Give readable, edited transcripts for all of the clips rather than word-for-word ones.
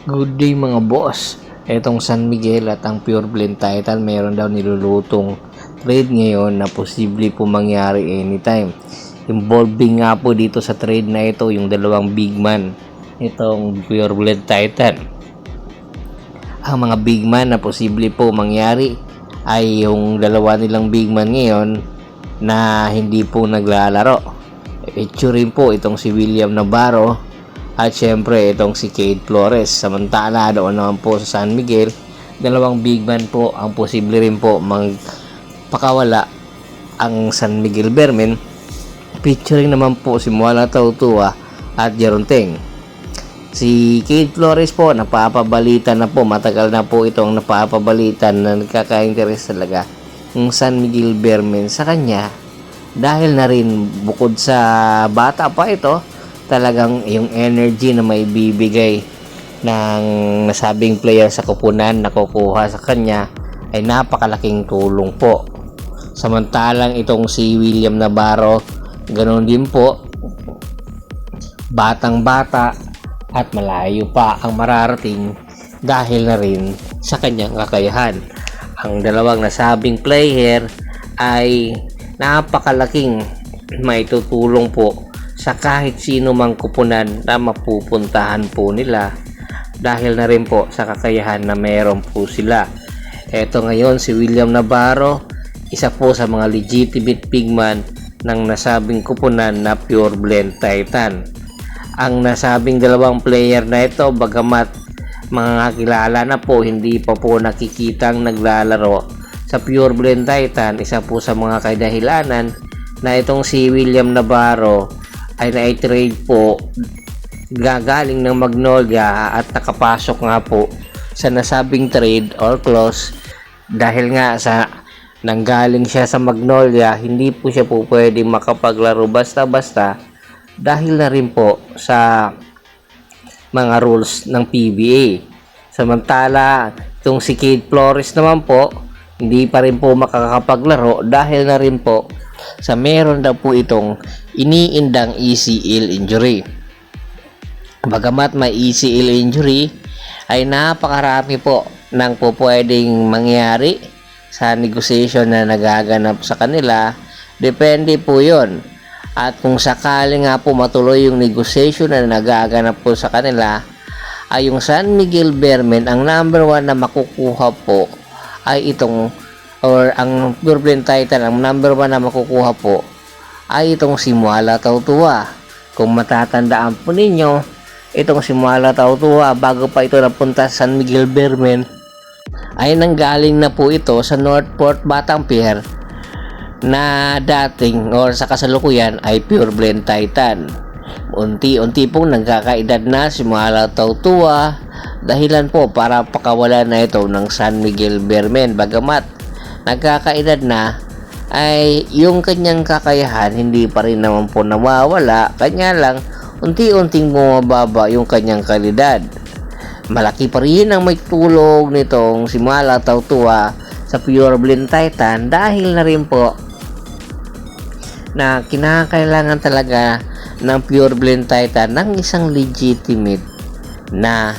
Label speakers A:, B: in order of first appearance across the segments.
A: Good day mga boss. Etong San Miguel at ang Pure Blend Titan mayroon daw nilulutong trade ngayon na posible po mangyari anytime. Involving nga po dito sa trade na ito yung dalawang big man, itong Pure Blend Titan. Ang mga big man na posible po mangyari ay yung dalawa nilang big man ngayon na hindi po naglalaro. Ito rin po itong si William Navarro at syempre itong si Cade Flores. Samantala doon naman po sa San Miguel, dalawang big man po ang posible rin po magpakawala ang San Miguel Bearmen, featuring naman po si Muala Tautua at Jeronteng. Si Cade Flores po napapabalitan na po, matagal na po itong napapabalitan na nagkaka-interest talaga ng San Miguel Bearmen sa kanya, dahil na rin bukod sa bata pa ito, talagang yung energy na may bibigay ng nasabing player sa kupunan na kukuha sa kanya ay napakalaking tulong po. Samantalang itong si William Navarro, ganoon din po, batang bata at malayo pa ang mararating dahil na rin sa kanyang kakayahan. Ang dalawang nasabing player ay napakalaking maitutulong po sa kahit sino mang kupunan na mapupuntahan po nila, dahil na rin po sa kakayahan na meron po sila. Eto ngayon si William Navarro, isa po sa mga legitimate pigman ng nasabing kupunan na Pure Blend Titan. Ang nasabing dalawang player na ito, bagamat mga kilala na po, hindi pa po nakikitang naglalaro sa Pure Blend Titan. Isa po sa mga kadahilanan na itong si William Navarro ay na-trade po gagaling ng Magnolia at nakapasok nga po sa nasabing trade or clause, dahil nga sa nanggaling siya sa Magnolia, hindi po siya po pwedeng makapaglaro basta-basta dahil na rin po sa mga rules ng PBA. Samantala itong si Cade Flores naman po, hindi pa rin po makakapaglaro dahil na rin po sa meron daw po itong iniindang ACL injury. Bagamat may ACL injury, ay napakarami po ng po pwedeng mangyari sa negotiation na nagaganap sa kanila. Depende po yon. At kung sakali nga po matuloy yung negotiation na nagaganap po sa kanila, ay yung San Miguel Bearmen, ang number 1 na makukuha po ay itong, or ang Pure Blend Titan, ang number 1 na makukuha po ay itong si Muala Tautua. Kung matatandaan po ninyo, itong si Muala Tautua, bago pa ito napunta sa San Miguel Bearmen, ay nanggaling na po ito sa Northport Batangier na dating or sa kasalukuyan ay Pure Blend Titan. Unti-unti pong nagkakaedad na si Muala Tautua, dahilan po para pakawala na ito ng San Miguel Bearmen. Bagamat nagkakaedad na, ay yung kanyang kakayahan hindi pa rin naman po nawawala, kanya lang unti-unting bumababa yung kanyang kalidad. Malaki pa rin ang may tulong nitong si Muala Tautua sa Pure Blend Titan, dahil na rin po na kinakailangan talaga ng Pure Blend Titan ng isang legitimate na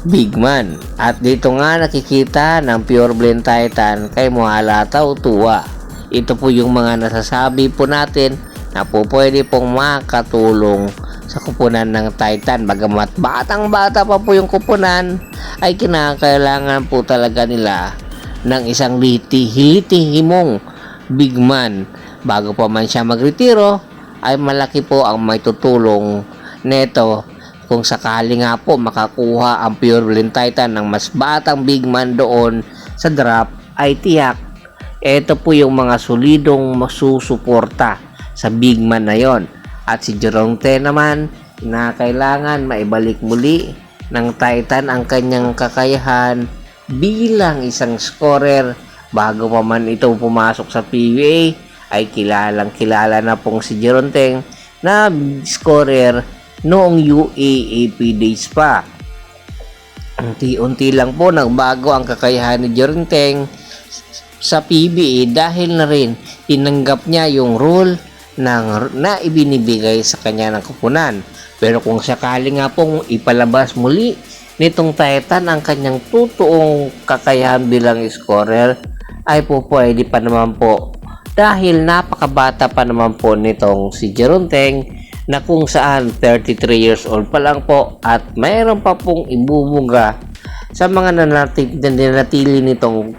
A: big man. At dito nga nakikita ng Pure Blend Titan kay Muala Tautua. Ito po yung mga nasasabi po natin na po pwede pong makatulong sa kupunan ng Titan. Bagamat batang bata pa po yung kupunan, ay kinakailangan po talaga nila ng isang litihimong big man. Bago pa man siya magretiro, ay malaki po ang may tutulong neto kung sakali nga po makakuha ang Pure Blend Titan ng mas batang big man doon sa draft, ay tiyak ito po yung mga solidong masusuporta sa big man na yon. At si Jeronteng naman, na kailangan maibalik muli ng Titan ang kanyang kakayahan bilang isang scorer. Bago pa man ito pumasok sa PBA, ay kilalang kilala na pong si Jeronteng na scorer noong UAAP days pa. Unti-unti lang po nagbago ang kakayahan ni Jeronteng sa PBA, dahil na rin tinanggap niya yung role na ibinibigay sa kanya ng kupunan. Pero kung sakali nga pong ipalabas muli nitong Titan ang kanyang totoong kakayahan bilang scorer ay po pwede pa naman po dahil napakabata pa naman po nitong si Jeron Teng na kung saan 33 years old pa lang po at mayroon pa pong ibubuga sa mga nanatili nitong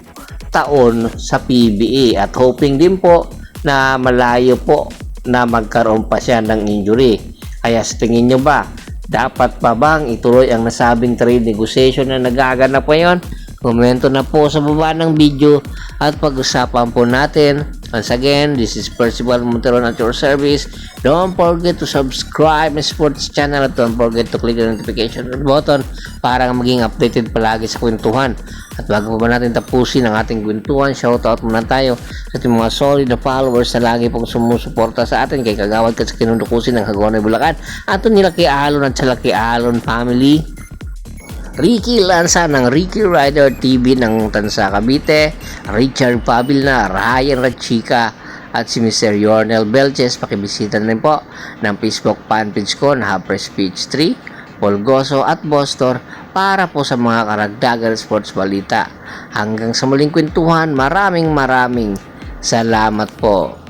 A: taon sa PBA at hoping din po na malayo po na magkaroon pa siya ng injury. Kaya sa tingin nyo ba, dapat pa bang ituloy ang nasabing trade negotiation na nagaganap ngayon? Komento na po sa baba ng video at pag-usapan po natin. Once again, this is Percival Monteron at your service. Don't forget to subscribe my sports channel at don't forget to click the notification button para maging updated palagi sa kwentuhan. At bago pa natin tapusin ang ating kwentuhan, shoutout muna tayo sa ating mga solid na followers na lagi pong sumusuporta sa atin kay Kagawad ka sa Kinundukusin ng Hagonoy Bulacan at nila kay Alon at sa Laki Alon family. Ricky Lanza ng Ricky Rider TV ng Tansa Cavite, Richard Pabilna, Ryan Ratchika at si Mr. Yornel Belches. Pakibisita na rin po ng Facebook fanpage ko na Happer Speech 3, Polgoso at Bostor para po sa mga karagdagan sports balita. Hanggang sa muling kwentuhan, maraming salamat po.